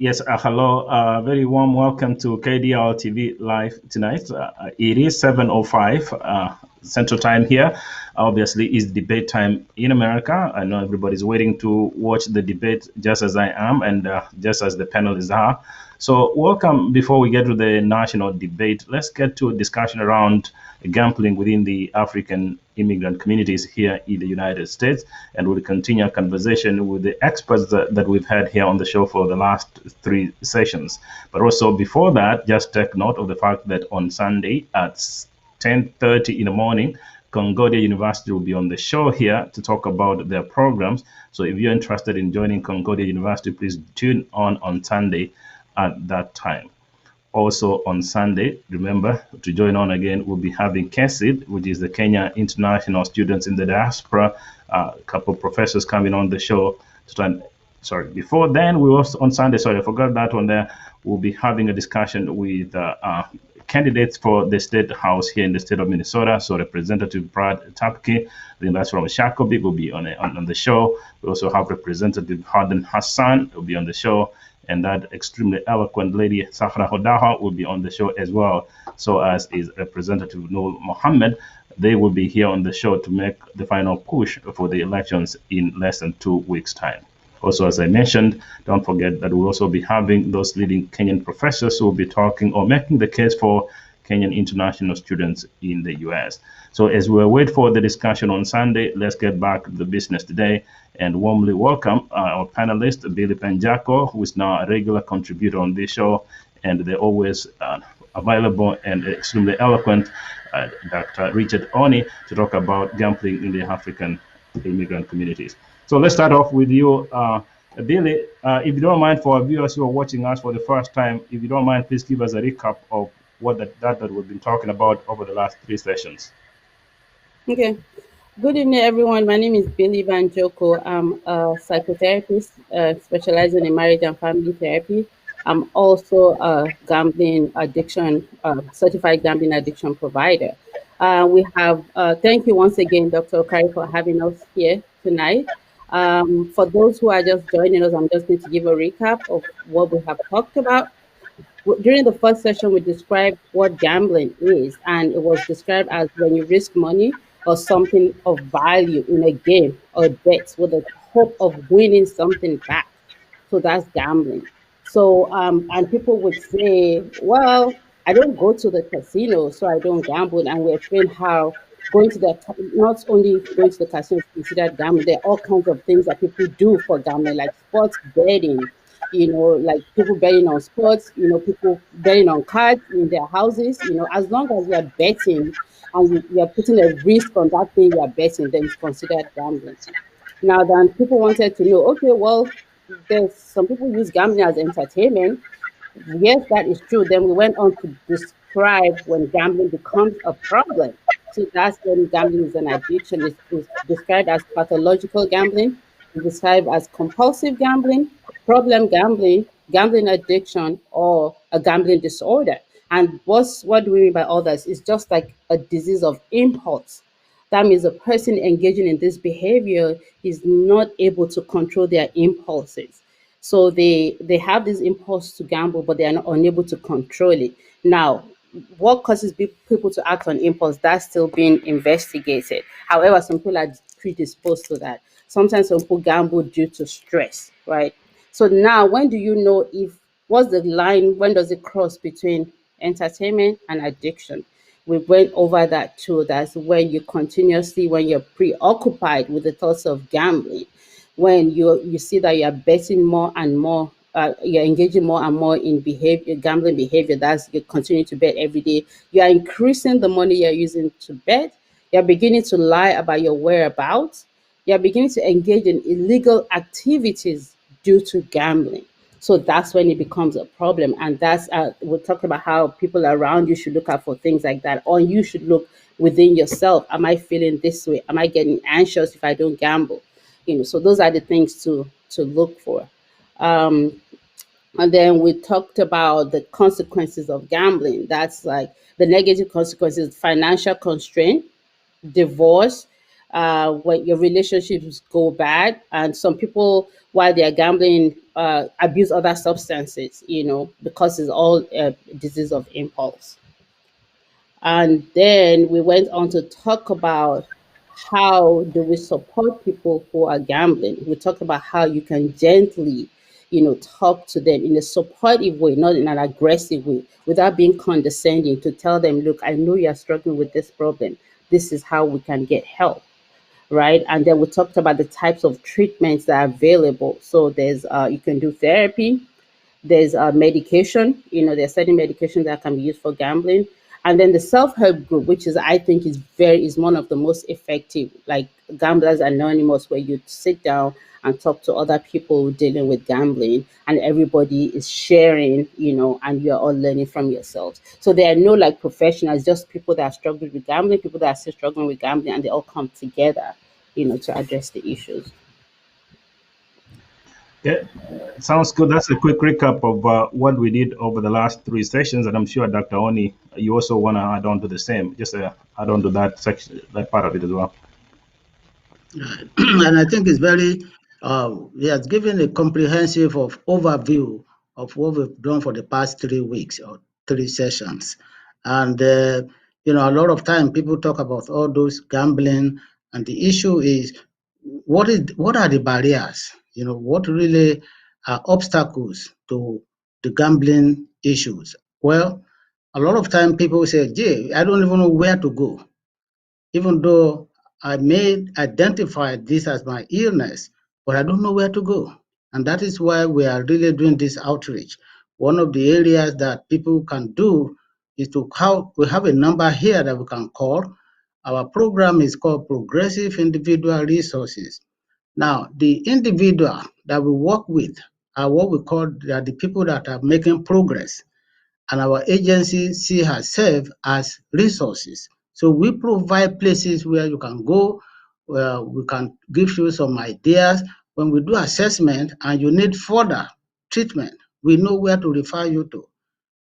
Yes, hello. Very warm welcome to KDR TV Live tonight. It is 7:05 Central Time here. Obviously, it's debate time in America. I know everybody's waiting to watch the debate just as I am and just as the panelists are. So, welcome. Before we get to the national debate, let's get to a discussion around gambling within the African immigrant communities here in the United States. And we'll continue our conversation with the experts that we've had here on the show for the last three sessions. But also before that, just take note of the fact that on Sunday at 10:30 in the morning, Concordia University will be on the show here to talk about their programs. So if you're interested in joining Concordia University, please tune on Sunday at that time. Also on Sunday, remember to join on again, we'll be having Candid, which is the Kenya International Students in the Diaspora. A couple of professors coming on the show. Before then, we also on Sunday, sorry, I forgot that one there. We'll be having a discussion with candidates for the state house here in the state of Minnesota. So Representative Brad Tapke, then that's from Shakopee, will be on the show. We also have Representative Harden Hassan will be on the show. And that extremely eloquent lady, Safra Hodaha, will be on the show as well. So as is Representative Noor Mohammed, they will be here on the show to make the final push for the elections in less than 2 weeks' time. Also, as I mentioned, don't forget that we'll also be having those leading Kenyan professors who will be talking or making the case for Kenyan international students in the US. So as we wait for the discussion on Sunday, let's get back to the business today and warmly welcome our panelist, Billy Penjako, who is now a regular contributor on this show, and they're always available and extremely eloquent, Dr. Richard Oni, to talk about gambling in the African immigrant communities. So let's start off with you, Billy. If you don't mind, for our viewers who are watching us for the first time, if you don't mind, please give us a recap of what that we've been talking about over the last three sessions. Okay. Good evening, everyone. My name is Billy Banjoko. I'm a psychotherapist specializing in marriage and family therapy. I'm also a gambling addiction, certified gambling addiction provider. Thank you once again, Dr. Okari, for having us here tonight. For those who are just joining us, I'm just going to give a recap of what we have talked about. During the first session, we described what gambling is, and it was described as when you risk money or something of value in a game or bet with the hope of winning something back. So that's gambling. So, and people would say, well, I don't go to the casino, so I don't gamble. And we explain how not only going to the casino is considered gambling, there are all kinds of things that people do for gambling, like sports betting, like people betting on sports, people betting on cards in their houses, as long as you're betting and you're putting a risk on that thing you're betting, then it's considered gambling. Now, then people wanted to know, okay, well, there's some people use gambling as entertainment. Yes, that is true. Then we went on to describe when gambling becomes a problem. So that's when gambling is an addiction. It's described as pathological gambling. It's described as compulsive gambling, problem gambling, gambling addiction, or a gambling disorder. And what do we mean by all this? It's just like a disease of impulse. That means a person engaging in this behavior is not able to control their impulses. So they have this impulse to gamble, but they are not unable to control it. Now, what causes people to act on impulse? That's still being investigated. However, some people are predisposed to that. Sometimes some people gamble due to stress, right? So now, when do you know if what's the line? When does it cross between entertainment and addiction? We went over that too. That's when you're preoccupied with the thoughts of gambling, when you see that you're betting more and more, you're engaging more and more in gambling behavior. That's you continue to bet every day. You are increasing the money you're using to bet. You're beginning to lie about your whereabouts. You're beginning to engage in illegal activities due to gambling. So that's when it becomes a problem. And we'll talk about how people around you should look out for things like that. Or you should look within yourself. Am I feeling this way? Am I getting anxious if I don't gamble? So those are the things to look for. Um, and then we talked about the consequences of gambling. That's like the negative consequences: financial constraint, divorce, when your relationships go bad, and some people while they are gambling abuse other substances, because it's all disease of impulse. And then we went on to talk about how do we support people who are gambling. We talked about how you can gently, talk to them in a supportive way, not in an aggressive way, without being condescending, to tell them, look, I know you're struggling with this problem. This is how we can get help, right? And then we talked about the types of treatments that are available. So there's you can do therapy, there's medication. There's certain medications that can be used for gambling, and then the self-help group, which is I think is one of the most effective, like Gamblers Anonymous, where you sit down and talk to other people dealing with gambling, and everybody is sharing, and you're all learning from yourselves. So there are no like professionals, just people that are struggling with gambling, people that are still struggling with gambling, and they all come together, to address the issues. Yeah, sounds good. That's a quick recap of what we did over the last three sessions, and I'm sure Dr. Oni, you also want to add on to the same, just add on to that section, that part of it as well. And I think it's very, he has given a comprehensive overview of what we've done for the past 3 weeks or three sessions. And, a lot of time people talk about all those gambling, and the issue is what are the barriers? What really are obstacles to the gambling issues? Well, a lot of time people say, gee, I don't even know where to go, even though I may identify this as my illness, but I don't know where to go. And that is why we are really doing this outreach. One of the areas that people can do is we have a number here that we can call. Our program is called Progressive Individual Resources. Now, the individual that we work with are what we call the people that are making progress, and our agency see herself as resources. So we provide places where you can go, where we can give you some ideas. When we do assessment and you need further treatment, we know where to refer you to.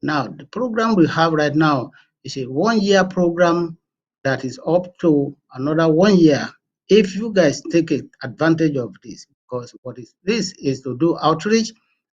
Now, the program we have right now is a 1-year program that is up to another 1 year if you guys take advantage of this, because this is to do outreach,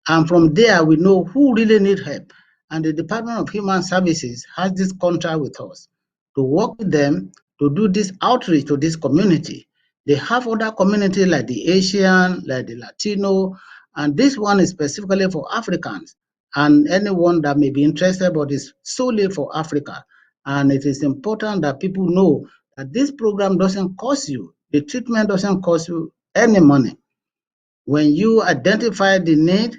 and from there we know who really need help. And the Department of Human Services has this contract with us to work with them to do this outreach to this community. They have other communities like the Asian, like the Latino, and this one is specifically for Africans and anyone that may be interested, but it's solely for Africa. And it is important that people know that this program doesn't cost you, the treatment doesn't cost you any money. When you identify the need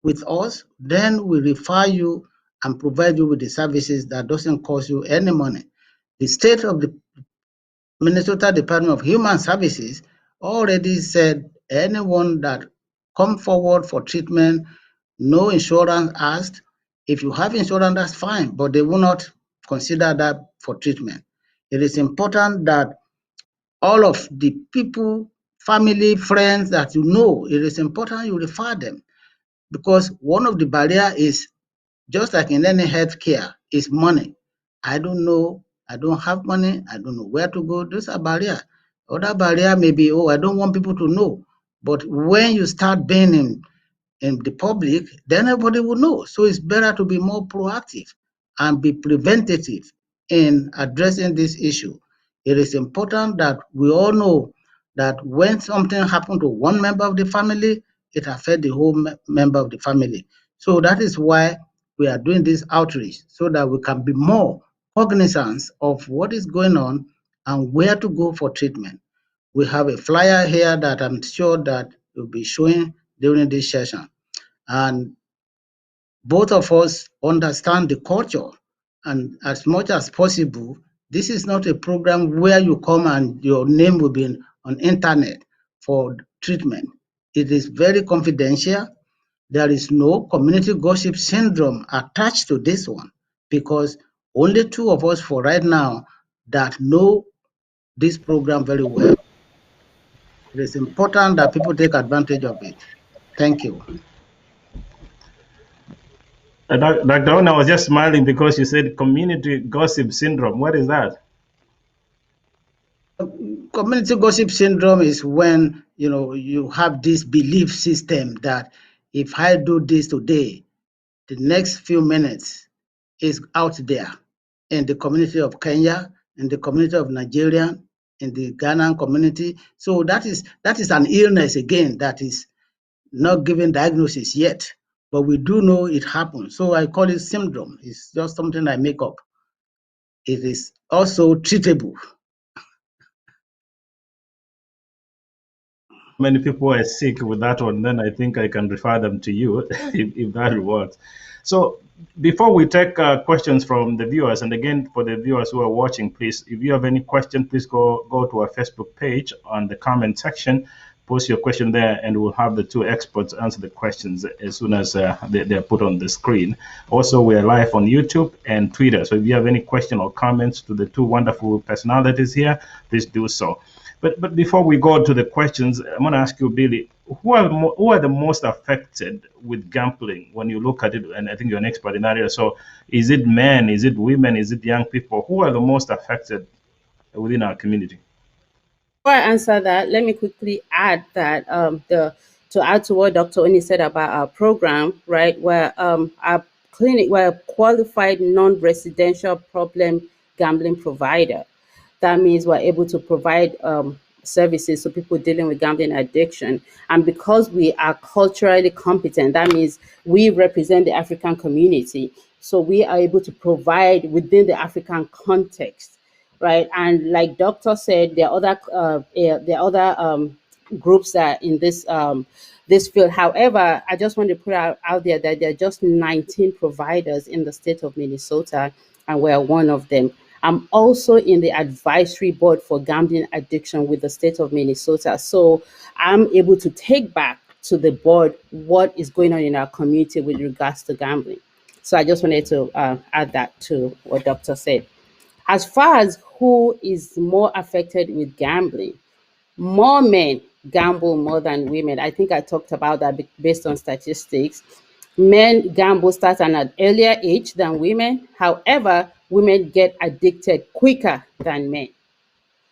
with us, then we refer you and provide you with the services that doesn't cost you any money. The state of the Minnesota Department of Human Services already said anyone that come forward for treatment, no insurance asked. If you have insurance, that's fine, but they will not consider that for treatment. It is important that all of the people, family, friends that you know, it is important you refer them, because one of the barriers is, just like in any healthcare, is money. I don't know, I don't have money, I don't know where to go. Those are barriers. Other barrier may be, oh, I don't want people to know. But when you start being in the public, then everybody will know. So it's better to be more proactive and be preventative in addressing this issue. It is important that we all know that when something happens to one member of the family, it affects the whole member of the family. So that is why we are doing this outreach, so that we can be more cognizant of what is going on and where to go for treatment. We have a flyer here that I'm sure that will be showing during this session. And both of us understand the culture, and as much as possible, this is not a program where you come and your name will be on internet for treatment. It is very confidential. There is no community gossip syndrome attached to this one, because only two of us for right now that know this program very well. It is important that people take advantage of it. Thank you. Dr. Ona was just smiling because you said community gossip syndrome. What is that? community gossip syndrome is when you have this belief system that if I do this today, the next few minutes is out there in the community of Kenya, in the community of Nigeria, in the Ghanaian community. So that is an illness again that is not given diagnosis yet, but we do know it happens. So I call it syndrome. It's just something I make up. It is also treatable. Many people are sick with that one, then I think I can refer them to you if that works. So before we take questions from the viewers, and again for the viewers who are watching, please, if you have any question, please go to our Facebook page on the comment section, post your question there, and we'll have the two experts answer the questions as soon as they're put on the screen. Also, we're live on YouTube and Twitter, so if you have any question or comments to the two wonderful personalities here, please do so. But before we go to the questions, I'm going to ask you, Billy, who are the most affected with gambling when you look at it? And I think you're an expert in that area. So is it men? Is it women? Is it young people? Who are the most affected within our community? Before I answer that, let me quickly add that to add to what Dr. Oni said about our program, right? Where our clinic, we're a qualified non-residential problem gambling provider. That means we're able to provide services to people dealing with gambling addiction. And because we are culturally competent, that means we represent the African community. So we are able to provide within the African context, right? And like Doctor said, there are other groups that are in this field. However, I just want to put out there that there are just 19 providers in the state of Minnesota, and we're one of them. I'm also in the advisory board for gambling addiction with the state of Minnesota. So I'm able to take back to the board what is going on in our community with regards to gambling. So I just wanted to add that to what Doctor said. As far as who is more affected with gambling, more men gamble more than women. I think I talked about that based on statistics. Men gamble start at an earlier age than women. However, women get addicted quicker than men.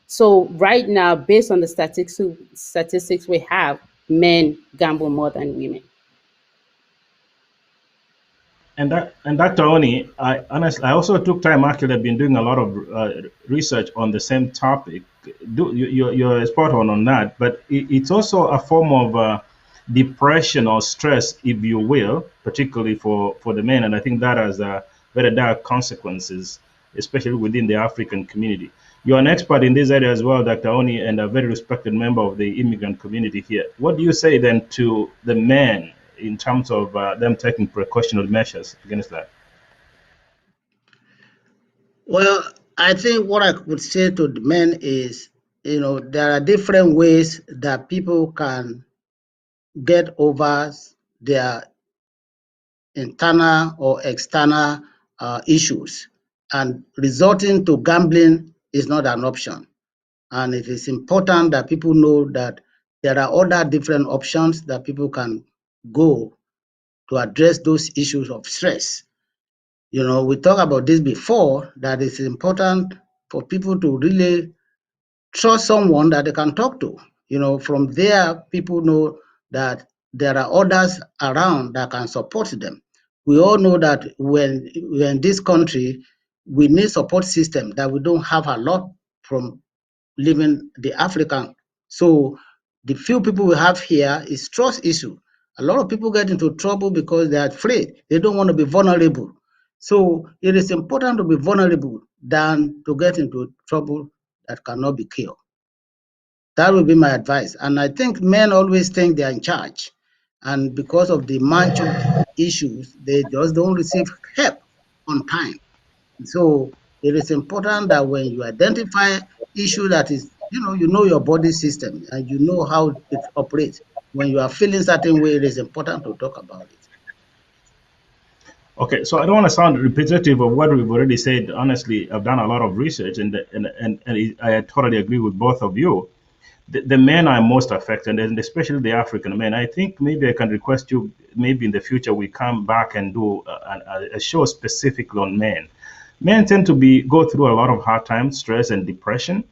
So right now, based on the statistics we have, men gamble more than women. And Dr. Oni, I honestly, I also took time. Actually, I've been doing a lot of research on the same topic. You're spot on that, but it's also a form of depression or stress, if you will, particularly for the men. And I think that has very dire consequences, especially within the African community. You're an expert in this area as well, Dr. Oni, and a very respected member of the immigrant community here. What do you say then to the men in terms of them taking precautionary measures against that? Well, I think what I would say to the men is, there are different ways that people can get over their internal or external issues, and resorting to gambling is not an option. And it is important that people know that there are other different options that people can go to address those issues of stress. We talked about this before, that it's important for people to really trust someone that they can talk to. From there, people know that there are others around that can support them. We all know that when we're in this country, we need support system that we don't have a lot from living the African. So the few people we have here is trust issue. A lot of people get into trouble because they're afraid. They don't want to be vulnerable. So it is important to be vulnerable than to get into trouble that cannot be cured. That would be my advice. And I think men always think they're in charge. And because of the macho issues, they just don't receive help on time. So it is important that when you identify issue that is, you know your body system and you know how it operates. When you are feeling certain way, it is important to talk about it. Okay, so I don't want to sound repetitive of what we've already said. Honestly, I've done a lot of research, and I totally agree with both of you. The men are most affected, and especially the African men. I think maybe I can request you, maybe in the future, we come back and do a show specifically on men. Men tend to go through a lot of hard times, stress, and depression.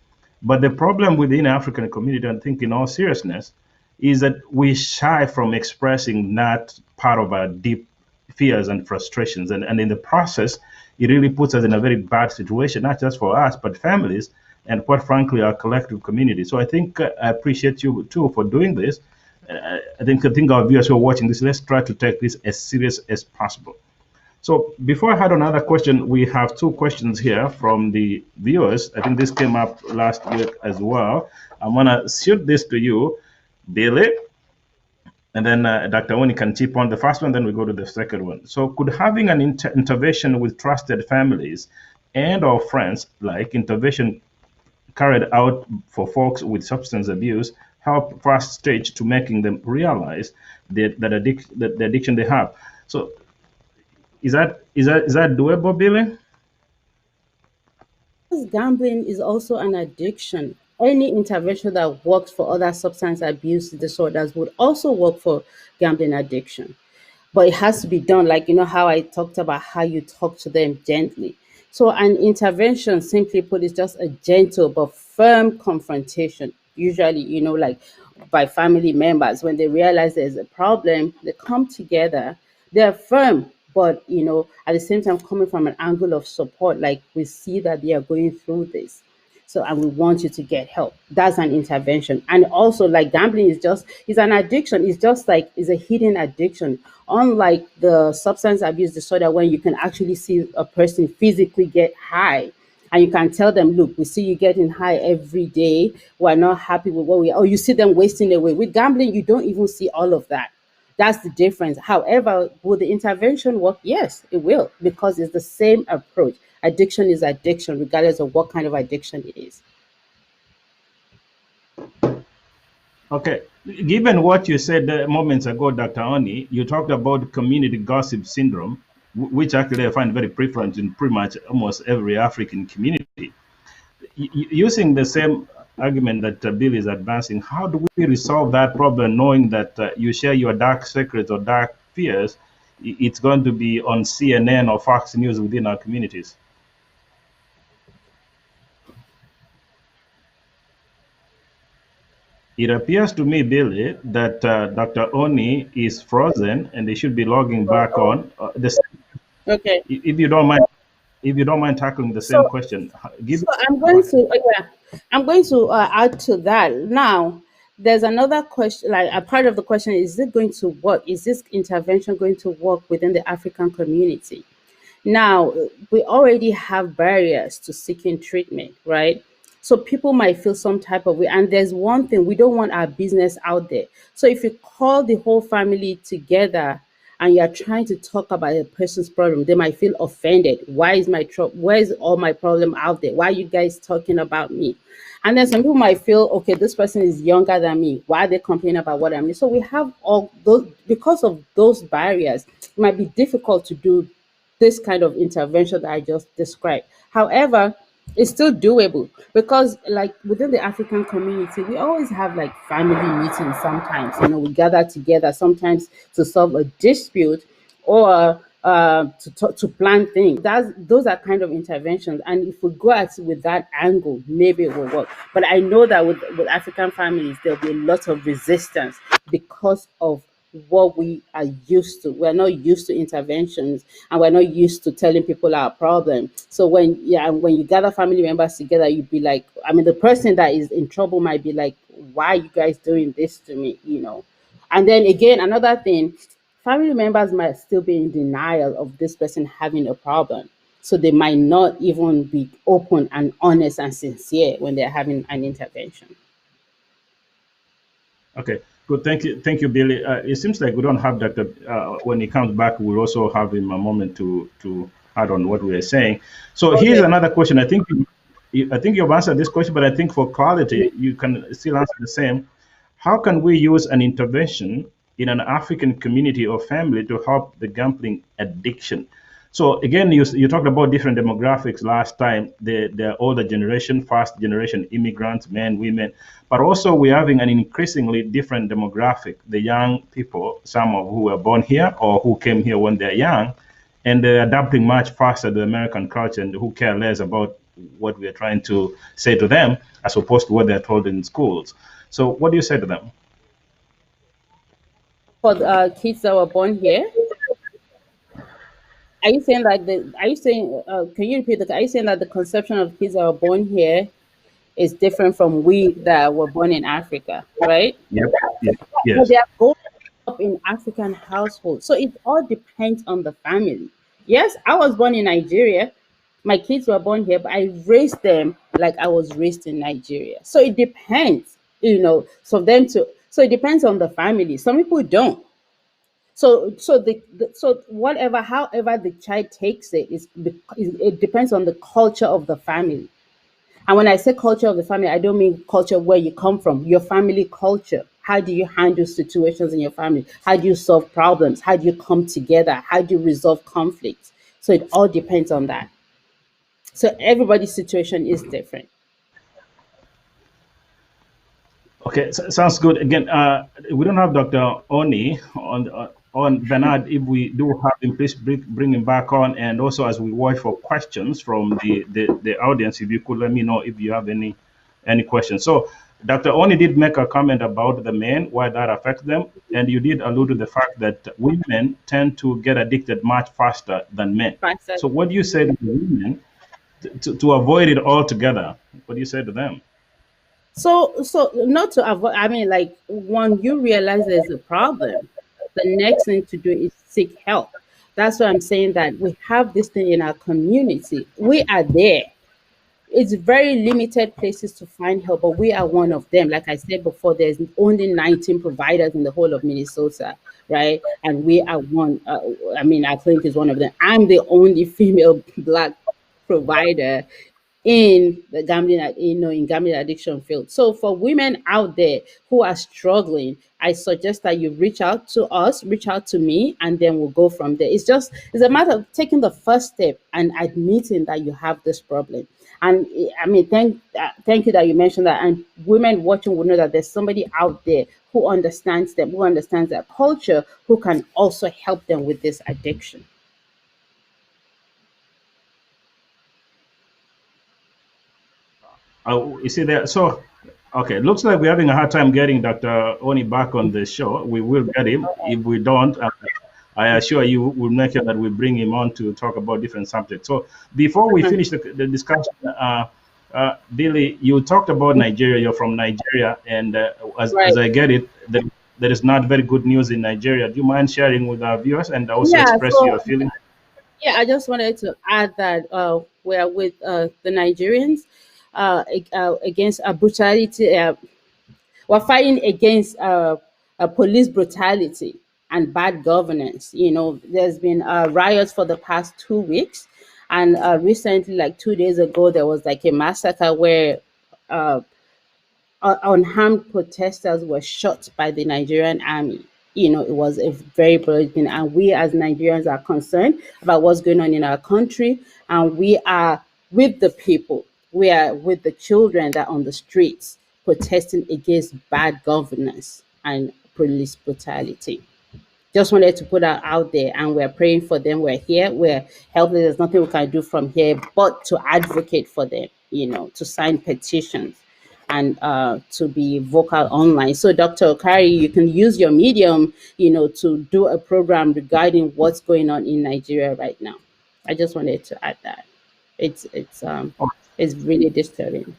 But the problem within the African community, I think in all seriousness, is that we shy from expressing that part of our deep fears and frustrations. And in the process, it really puts us in a very bad situation, not just for us, but families, and quite frankly, our collective community. So I think I appreciate you too for doing this. I think our viewers who are watching this, let's try to take this as serious as possible. So before I had another question, we have two questions here from the viewers. I think this came up last week as well. I'm gonna shoot this to you, Billy, and then Dr. Oni can chip on the first one, then we go to the second one. So could having an intervention with trusted families and or friends, like intervention carried out for folks with substance abuse, help first stage to making them realize that the addiction they have? So is that doable, Billy? Because gambling is also an addiction. Any intervention that works for other substance abuse disorders would also work for gambling addiction. But it has to be done, like, how I talked about how you talk to them gently. So an intervention, simply put, is just a gentle but firm confrontation, usually, like by family members. When they realize there's a problem, they come together. They're firm, but at the same time coming from an angle of support, like we see that they are going through this, so and we want you to get help. That's an intervention. And also, like, gambling is an addiction. It's just like, it's a hidden addiction, unlike the substance abuse disorder, when you can actually see a person physically get high, and you can tell them, look, we see you getting high every day, we're not happy with what we are. Or you see them wasting away. With gambling, you don't even see all of that. That's the difference. However, will the intervention work? Yes, it will, because it's the same approach. Addiction is addiction, regardless of what kind of addiction it is. Okay. Given what you said moments ago, Dr. Oni, you talked about community gossip syndrome, which actually I find very prevalent in pretty much almost every African community. Using the same argument that Bill is advancing, how do we resolve that problem, knowing that you share your dark secrets or dark fears, it's going to be on CNN or Fox News within our communities? It appears to me, Billy, that Dr. Oni is frozen and they should be logging back on. Okay. If you don't mind, tackling the same So, question, so I'm going to, I'm going to add to that. Now, there's another question, like a part of the question: is it going to work? Is this intervention going to work within the African community? Now, we already have barriers to seeking treatment, right? So people might feel some type of way. And there's one thing: we don't want our business out there. So if you call the whole family together and you're trying to talk about a person's problem, they might feel offended. Why is where is all my problem out there? Why are you guys talking about me? And then some people might feel, okay, this person is younger than me. Why are they complaining about what I'm doing? So we have all those, because of those barriers, it might be difficult to do this kind of intervention that I just described. However, it's still doable, because, like, within the African community, we always have like family meetings sometimes. We gather together sometimes to solve a dispute, or to plan things. Those are kind of interventions. And if we go at it with that angle, maybe it will work. But I know that with African families, there'll be a lot of resistance because of what we are used to. We're not used to interventions, and we're not used to telling people our problem. So when you gather family members together, you'd be like, I mean, the person that is in trouble might be like, why are you guys doing this to me? And then again, another thing, family members might still be in denial of this person having a problem. So they might not even be open and honest and sincere when they're having an intervention. Okay, good. Thank you, Billy. It seems like we don't have Dr. When he comes back, we'll also have him a moment to add on what we are saying. So here's Okay. another question. I think you've answered this question, but I think for clarity, you can still answer the same. How can we use an intervention in an African community or family to help the gambling addiction? So again, you talked about different demographics last time, the older generation, first generation immigrants, men, women, but also we're having an increasingly different demographic, the young people, some of who were born here or who came here when they're young, and they're adapting much faster to American culture and who care less about what we are trying to say to them, as opposed to what they're told in schools. So what do you say to them? For the kids that were born here, are you saying that are you saying, can you repeat that? Are you saying that the conception of kids that were born here is different from we that were born in Africa, right? Yep. Yeah. But Yes. they are growing up in African households. So it all depends on the family. Yes, I was born in Nigeria. My kids were born here, but I raised them like I was raised in Nigeria. So it depends, so it depends on the family. Some people don't. So whatever, however the child takes it it depends on the culture of the family. And when I say culture of the family, I don't mean culture where you come from, your family culture. How do you handle situations in your family? How do you solve problems? How do you come together? How do you resolve conflicts? So it all depends on that. So everybody's situation is different. Okay, sounds good. Again, we don't have Dr. Oni on Bernard. If we do have him, please bring him back on. And also, as we watch for questions from the audience, if you could let me know if you have any questions. So, Dr. Oni did make a comment about the men, why that affects them, and you did allude to the fact that women tend to get addicted much faster than men. Faster. So, what do you say to the women to avoid it altogether? What do you say to them? So not to avoid, I mean, like, when you realize there's a problem, the next thing to do is seek help. That's why I'm saying that we have this thing in our community. We are there. It's very limited places to find help, but we are one of them. Like I said before, there's only 19 providers in the whole of Minnesota, right? And we are one. I mean, our clinic is one of them. I'm the only female Black provider in the in gambling addiction field. So for women out there who are struggling, I suggest that you reach out to us, reach out to me, and then we'll go from there. It's a matter of taking the first step and admitting that you have this problem. And I mean, thank you that you mentioned that. And women watching will know that there's somebody out there who understands them, who understands their culture, who can also help them with this addiction. You see there. So, okay, looks like we're having a hard time getting Dr. Oni back on the show. We will get him. If we don't, I assure you, we'll make sure that we bring him on to talk about different subjects. So, before we finish the discussion, Billy, you talked about Nigeria. You're from Nigeria, and as Right. I get it, there is not very good news in Nigeria. Do you mind sharing with our viewers and also Yeah, express so your feelings? yeah, I just wanted to add that we're with the Nigerians against brutality. We're fighting against police brutality and bad governance. There's been riots for the past 2 weeks, and recently, like 2 days ago, there was like a massacre where uh, unarmed protesters were shot by the Nigerian army. It was a very brutal thing, and we as Nigerians are concerned about what's going on in our country, and we are with the people. We are with the children that are on the streets protesting against bad governance and police brutality. Just wanted to put that out there, and we're praying for them. We're here, we're helping. There's nothing we can do from here but to advocate for them, to sign petitions and to be vocal online. So, Dr. Okari, you can use your medium, to do a program regarding what's going on in Nigeria right now. I just wanted to add that. It's really disturbing.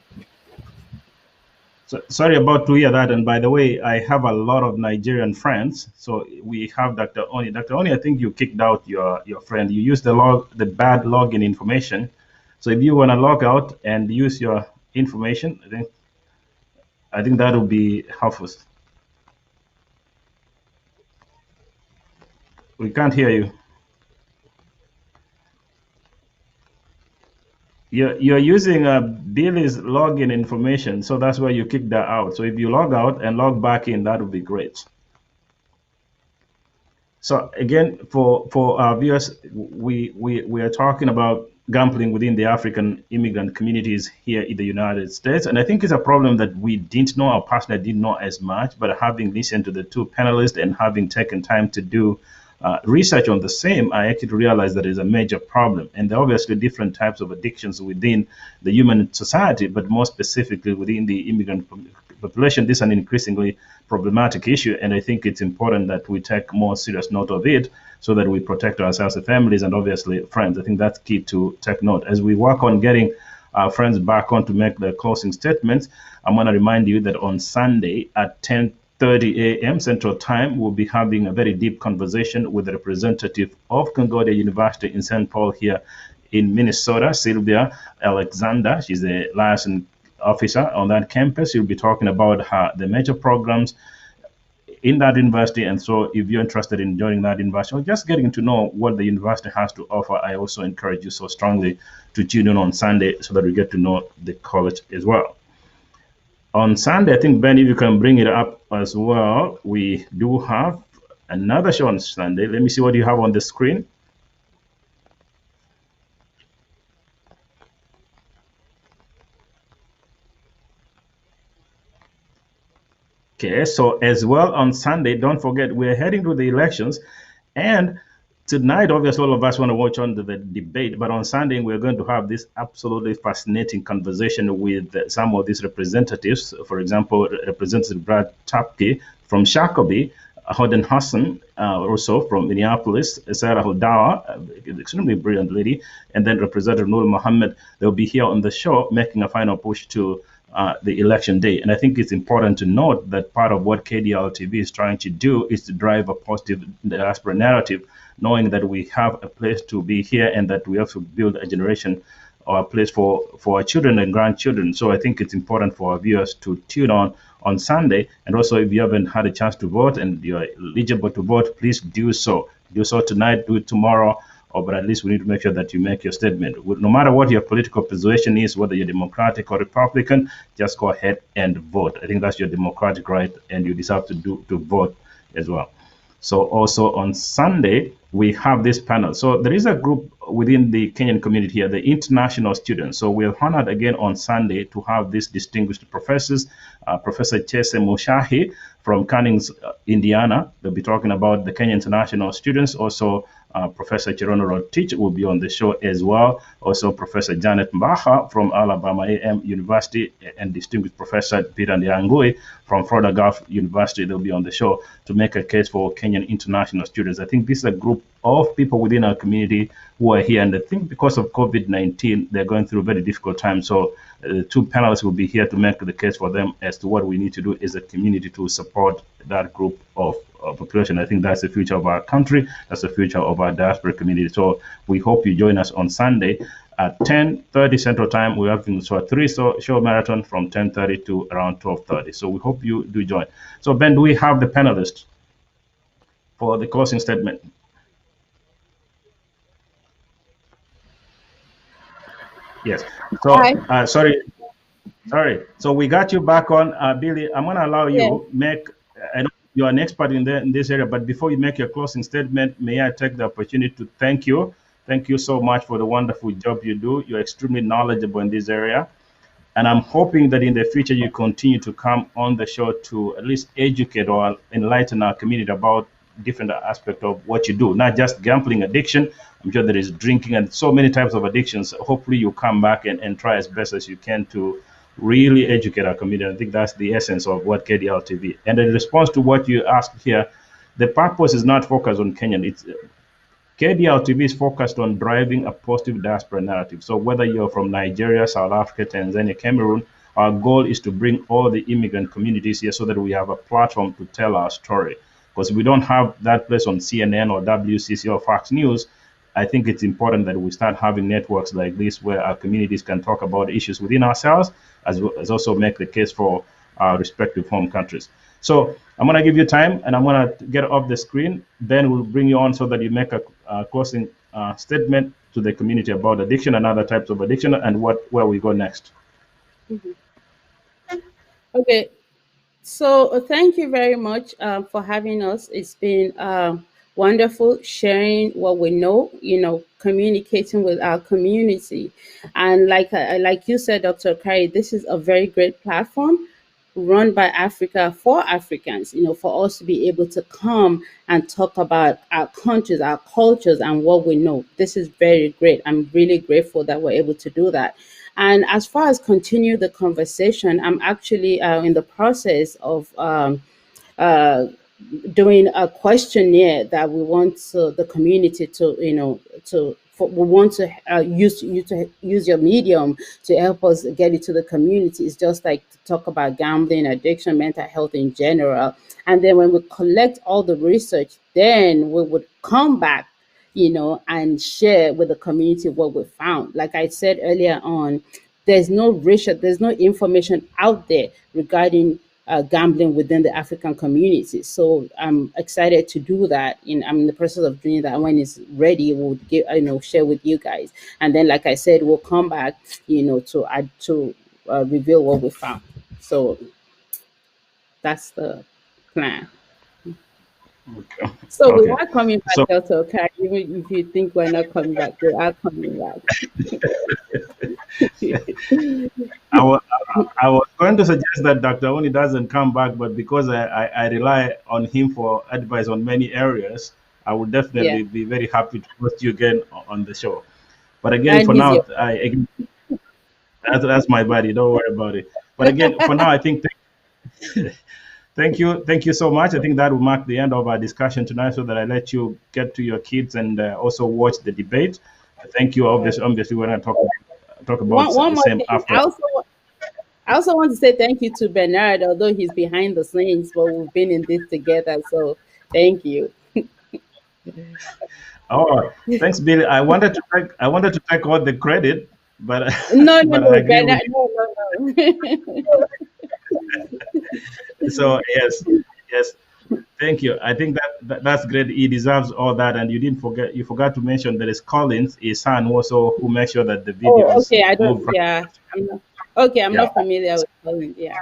So, sorry about to hear that. And by the way, I have a lot of Nigerian friends. So we have Dr. Oni. Dr. Oni, I think you kicked out your friend. You used the bad login information. So if you want to log out and use your information, I think that will be helpful. We can't hear you. You're using Billy's login information, so that's why you kicked that out. So if you log out and log back in, that would be great. So again, for our viewers, we are talking about gambling within the African immigrant communities here in the United States, and I think it's a problem that we didn't know, our partner didn't know as much. But having listened to the two panelists and having taken time to do research on the same, I actually realized that is a major problem. And there are obviously different types of addictions within the human society, but more specifically within the immigrant population, this is an increasingly problematic issue. And I think it's important that we take more serious note of it so that we protect ourselves, the families, and obviously friends. I think that's key to take note. As we work on getting our friends back on to make the closing statements, I'm going to remind you that on Sunday at 10:30 a.m. Central Time, we'll be having a very deep conversation with a representative of Concordia University in St. Paul here in Minnesota, Sylvia Alexander. She's a liaison officer on that campus. She'll be talking about the major programs in that university. And so if you're interested in joining that university or just getting to know what the university has to offer, I also encourage you so strongly to tune in on Sunday so that we get to know the college as well. On Sunday, I think, Ben, if you can bring it up as well, we do have another show on Sunday. Let me see what you have on the screen. Okay, so as well on Sunday, don't forget, we're heading to the elections. And tonight, obviously, all of us want to watch on the debate, but on Sunday, we're going to have this absolutely fascinating conversation with some of these representatives. For example, Representative Brad Tapke from Shakopee, Hoden Hassan, also from Minneapolis, Sarah Hodawa, extremely brilliant lady, and then Representative Nur Mohammed. They'll be here on the show making a final push to the election day. And I think it's important to note that part of what KDL TV is trying to do is to drive a positive diaspora narrative, knowing that we have a place to be here and that we have to build a generation or a place for our children and grandchildren. So I think it's important for our viewers to tune on Sunday. And also, if you haven't had a chance to vote and you're eligible to vote, please do so. Do so tonight, do it tomorrow, but at least we need to make sure that you make your statement. No matter what your political position is, whether you're Democratic or Republican, just go ahead and vote. I think that's your democratic right, and you deserve to vote as well. So also on Sunday, we have this panel. So there is a group within the Kenyan community here, the international students. So we're honored again on Sunday to have these distinguished professors, Professor Chese Mushahi from Cunnings, Indiana. They'll be talking about the Kenyan international students. Also, Professor Chirono Rotich will be on the show as well. Also, Professor Janet Mbaha from Alabama A&M University and distinguished Professor Peter Ndiangui from Florida Gulf University. They'll be on the show to make a case for Kenyan international students. I think this is a group of people within our community who are here. And I think because of COVID-19, they're going through a very difficult time. So the two panelists will be here to make the case for them as to what we need to do as a community to support that group of population. I think that's the future of our country. That's the future of our diaspora community. So we hope you join us on Sunday at 10:30 Central Time. We're having a 3-show marathon from 10:30 to around 12:30. So we hope you do join. So Ben, do we have the panelists for the closing statement? Yes. So sorry. So we got you back on, Billy. I'm going to allow you make. I know you're an expert in this area, but before you make your closing statement, may I take the opportunity to thank you. Thank you so much for the wonderful job you do. You're extremely knowledgeable in this area. And I'm hoping that in the future you continue to come on the show to at least educate or enlighten our community about different aspects of what you do, not just gambling addiction. I'm sure there is drinking and so many types of addictions. Hopefully you come back and try as best as you can to really educate our community. I think that's the essence of what KDL TV. And in response to what you asked here, the purpose is not focused on Kenyan. It's KDL TV is focused on driving a positive diaspora narrative. So whether you're from Nigeria, South Africa, Tanzania, Cameroon, our goal is to bring all the immigrant communities here so that we have a platform to tell our story. Because we don't have that place on CNN or WCC or Fox News. I think it's important that we start having networks like this where our communities can talk about issues within ourselves, as well as also make the case for our respective home countries. So I'm going to give you time, and I'm going to get off the screen. Then we'll bring you on so that you make a closing statement to the community about addiction and other types of addiction and where we go next. Okay. So thank you very much for having us. It's been wonderful sharing what we know, communicating with our community. And like you said, Dr. Kari, this is a very great platform run by Africa for Africans, for us to be able to come and talk about our countries, our cultures, and what we know. This is very great. I'm really grateful that we're able to do that. And as far as continue the conversation, I'm actually in the process of uh, doing a questionnaire that we want the community to we want to use you to use your medium to help us get it to the community. It's just like to talk about gambling, addiction, mental health in general, and then when we collect all the research, then we would come back, and share with the community what we found. Like I said earlier on, there's no research, there's no information out there regarding gambling within the African community. So I'm excited to do that. I'm in the process of doing that. When it's ready, we'll give, share with you guys. And then, like I said, we'll come back, to add to reveal what we found. So that's the plan. Okay. So we Okay. are coming back, So Dr. Okay, even if you think we're not coming back, we are coming back. I was, I was going to suggest that Dr. Oni doesn't come back, but because I rely on him for advice on many areas, I would Yeah, definitely be very happy to host you again on the show. But again, and for he's now, your that's my buddy. Don't worry about it. But again, for now, I think thank you so much. I think that will mark the end of our discussion tonight, so that I let you get to your kids and also watch the debate. Thank you. all right. Obviously, we're going to talk about One the more same thing. after. I also want to say thank you to Bernard, although he's behind the scenes, but we've been in this together. So thank you. Oh, thanks, Billy. I wanted to take all the credit, but No, no, but I no, agree with Bernard. No, no, no. you. So yes, yes. Thank you. I think that's great. He deserves all that, and you forgot to mention that is Collins, his son, also who makes sure that the Oh, videos okay. I don't. move right. Yeah, I'm not. Okay, I'm Yeah, not familiar with Poland. Yeah.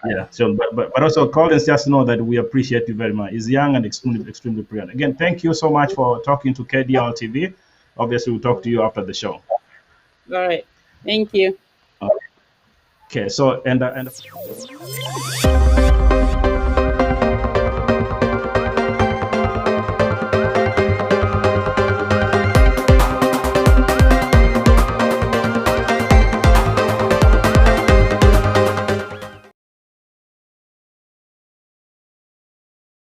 yeah. So, but also Collins, just know that we appreciate you very much. He's young and extremely brilliant. Again, thank you so much for talking to KDL TV. Obviously, we'll talk to you after the show. All right. Thank you. Okay. So and